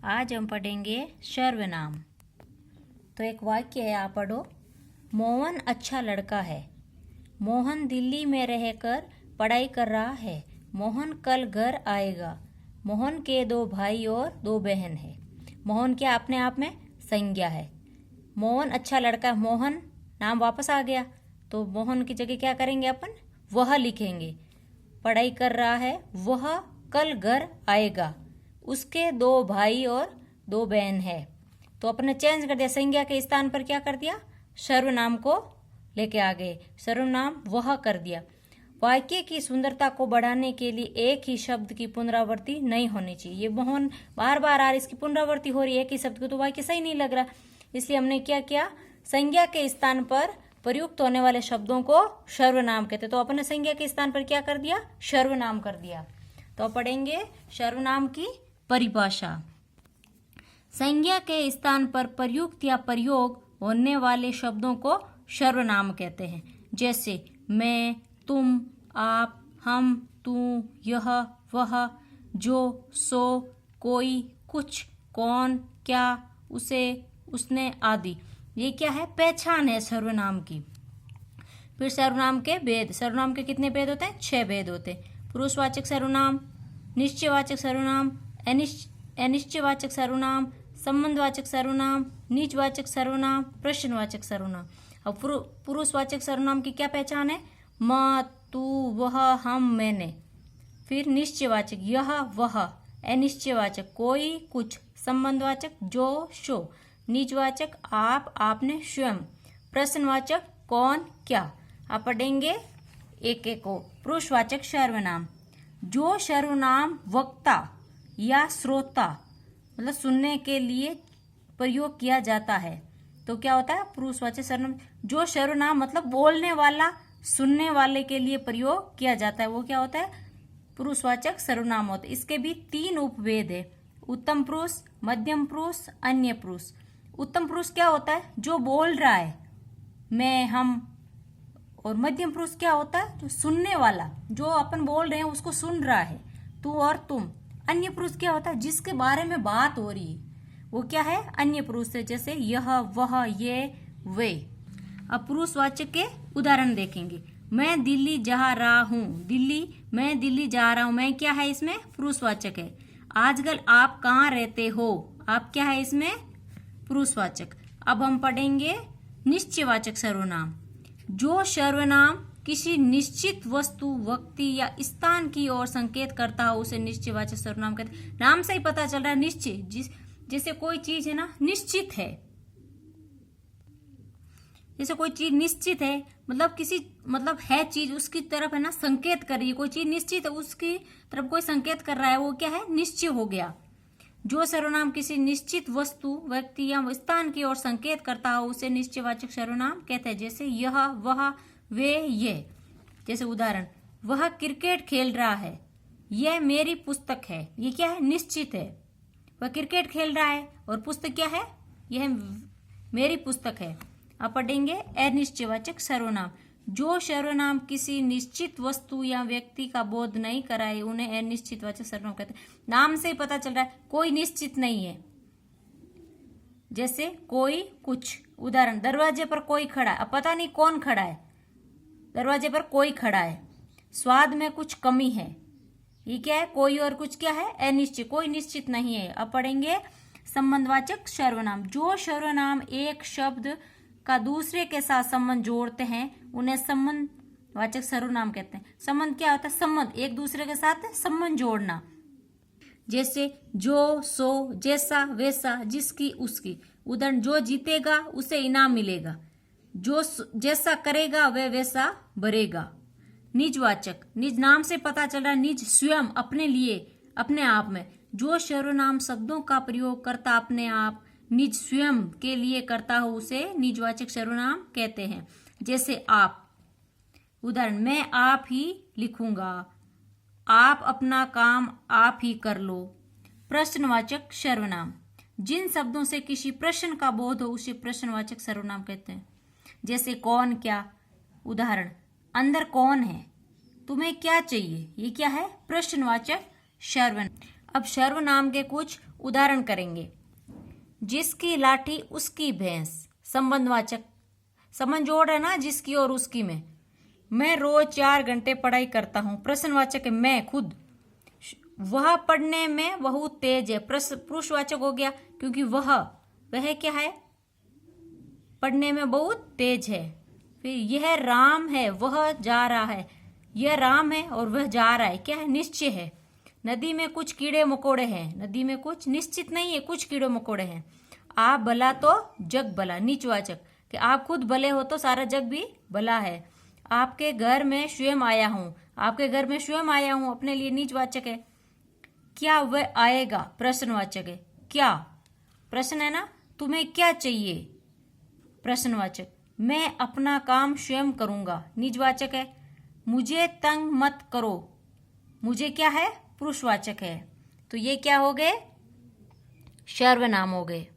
आज हम पढ़ेंगे सर्वनाम। तो एक वाक्य है, आप पढ़ो। मोहन अच्छा लड़का है। मोहन दिल्ली में रहकर पढ़ाई कर रहा है। मोहन कल घर आएगा। मोहन के 2 भाई और 2 बहन है। मोहन क्या अपने आप में संज्ञा है। मोहन अच्छा लड़का है। मोहन नाम वापस आ गया, तो मोहन की जगह क्या करेंगे अपन, वह लिखेंगे। पढ़ाई कर रहा है, वह कल घर आएगा। उसके 2 भाई और 2 बहन है। तो अपने चेंज कर दिया, संज्ञा के स्थान पर क्या कर दिया, सर्वनाम को लेके आ गए। सर्वनाम वह कर दिया। वाक्य की सुंदरता को बढ़ाने के लिए एक ही शब्द की पुनरावृत्ति नहीं होनी चाहिए। ये मोहन बार बार आ रही, इसकी पुनरावृत्ति हो रही है एक ही शब्द को, तो वाक्य सही नहीं लग रहा। इसलिए हमने क्या किया, संज्ञा के स्थान पर प्रयुक्त होने वाले शब्दों को सर्वनाम कहते। तो अपने संज्ञा के स्थान पर क्या कर दिया, सर्वनाम कर दिया। तो पढ़ेंगे सर्वनाम की परिभाषा। संज्ञा के स्थान पर प्रयुक्त या प्रयोग होने वाले शब्दों को सर्वनाम कहते हैं। जैसे मैं, तुम, आप, हम, तू, यह, वह, जो, सो, कोई, कुछ, कौन, क्या, उसे, उसने आदि। ये क्या है, पहचान है सर्वनाम की। फिर सर्वनाम के भेद। सर्वनाम के कितने भेद होते हैं, 6 भेद होते हैं। पुरुषवाचक सर्वनाम, निश्चयवाचक सर्वनाम, अनिश्चयवाचक सर्वनाम, संबंधवाचक सर्वनाम, निजवाचक सर्वनाम, प्रश्नवाचक सर्वनाम। अब पुरुषवाचक सर्वनाम की क्या पहचान है, मैं, तू, वह, हम, मैंने। फिर निश्चयवाचक यह, वह। अनिश्चयवाचक कोई, कुछ। संबंधवाचक जो, सो। निजवाचक आप, आपने, स्वयं। प्रश्नवाचक कौन, क्या। आप पढ़ेंगे एक एक को। पुरुषवाचक सर्वनाम, जो सर्वनाम वक्ता या श्रोता मतलब सुनने के लिए प्रयोग किया जाता है, तो क्या होता है पुरुषवाचक सर्वनाम। जो सर्वनाम मतलब बोलने वाला, सुनने वाले के लिए प्रयोग किया जाता है, वो क्या होता है, पुरुषवाचक सर्वनाम होता है। इसके भी 3 उपभेद है, उत्तम पुरुष, मध्यम पुरुष, अन्य पुरुष। उत्तम पुरुष क्या होता है, जो बोल रहा है, मैं, हम। और मध्यम पुरुष क्या होता है, जो सुनने वाला, जो अपन बोल रहे हैं उसको सुन रहा है, तू और तुम। अन्य पुरुष क्या होता है, जिसके बारे में बात हो रही है, वो क्या है, अन्य पुरुष है। जैसे यह, वह, ये, वे। अब पुरुषवाचक के उदाहरण देखेंगे। मैं दिल्ली जा रहा हूँ। दिल्ली, मैं दिल्ली जा रहा हूँ। मैं क्या है, इसमें पुरुषवाचक है। आजकल आप कहाँ रहते हो। आप क्या है, इसमें पुरुषवाचक। अब हम पढ़ेंगे निश्चयवाचक सर्वनाम। जो सर्वनाम किसी निश्चित वस्तु, व्यक्ति या स्थान की ओर संकेत करता हो, उसे निश्चयवाचक सर्वनाम कहते हैं। नाम से ही पता चल रहा है निश्चय, जैसे कोई चीज है ना, निश्चित है। जैसे कोई चीज निश्चित है, मतलब किसी, मतलब है चीज, उसकी तरफ है ना संकेत कर रही है। कोई चीज निश्चित है, उसकी तरफ कोई संकेत कर रहा है, वो क्या है, निश्चय हो गया। जो सर्वनाम किसी निश्चित वस्तु, व्यक्ति या स्थान की ओर संकेत करता हो, उसे निश्चयवाचक सर्वनाम कहते हैं। जैसे यह, वह, वे, ये। जैसे उदाहरण, वह क्रिकेट खेल रहा है। यह मेरी पुस्तक है। ये क्या है, निश्चित है। वह क्रिकेट खेल रहा है और पुस्तक क्या है, यह मेरी पुस्तक है। अब पढ़ेंगे अनिश्चयवाचक सर्वनाम। जो सर्वनाम किसी निश्चित वस्तु या व्यक्ति का बोध नहीं कराए, उन्हें अनिश्चितवाचक सर्वनाम कहते हैं। नाम से ही पता चल रहा है कोई निश्चित नहीं है। जैसे कोई, कुछ। उदाहरण, दरवाजे पर कोई खड़ा है। अब पता नहीं कौन खड़ा है, दरवाजे पर कोई खड़ा है। स्वाद में कुछ कमी है। ये क्या है, कोई और कुछ क्या है, अनिश्चित, कोई निश्चित नहीं है। अब पढ़ेंगे संबंधवाचक सर्वनाम। जो सर्वनाम एक शब्द का दूसरे के साथ संबंध जोड़ते हैं, उन्हें संबंधवाचक सर्वनाम कहते हैं। संबंध क्या होता है, संबंध, एक दूसरे के साथ संबंध जोड़ना। जैसे जो, सो, जैसा, वैसा, जिसकी, उसकी। उदाहरण, जो जीतेगा उसे इनाम मिलेगा। जो जैसा करेगा वह वैसा भरेगा। निजवाचक, निज नाम से पता चल रहा है, निज स्वयं, अपने लिए, अपने आप में। जो सर्वनाम शब्दों का प्रयोग करता अपने आप, निज स्वयं के लिए करता हो, उसे निजवाचक सर्वनाम कहते हैं। जैसे आप। उदाहरण, मैं आप ही लिखूंगा। आप अपना काम आप ही कर लो। प्रश्नवाचक सर्वनाम। जिन शब्दों से किसी प्रश्न का बोध हो, उसे प्रश्नवाचक सर्वनाम कहते हैं। जैसे कौन, क्या। उदाहरण, अंदर कौन है, तुम्हें क्या चाहिए। ये क्या है, प्रश्नवाचक सर्वनाम। अब सर्वनाम के कुछ उदाहरण करेंगे। जिसकी लाठी उसकी भैंस, संबंधवाचक, संबंध जोड़ है ना जिसकी और उसकी में। मैं रोज 4 घंटे पढ़ाई करता हूं, प्रश्नवाचक है मैं खुद। वह पढ़ने में बहुत तेज है, पुरुषवाचक हो गया क्योंकि वह क्या है, पढ़ने में बहुत तेज है। फिर यह राम है, वह जा रहा है, यह राम है और वह जा रहा है, क्या है, निश्चय है। नदी में कुछ कीड़े मकोड़े हैं, नदी में कुछ निश्चित नहीं है, कुछ कीड़े मकोड़े हैं। आप भला तो जग भला, नीचवाचक, कि आप खुद भले हो तो सारा जग भी भला है। आपके घर में स्वयं आया हूं, आपके घर में स्वयं आया हूं अपने लिए नीचवाचक है। क्या वह आएगा, प्रश्नवाचक है। क्या प्रश्न है ना, तुम्हें क्या चाहिए, प्रश्नवाचक। मैं अपना काम स्वयं करूंगा, निजवाचक है। मुझे तंग मत करो, मुझे क्या है, पुरुषवाचक है। तो ये क्या हो गए, सर्वनाम हो गए।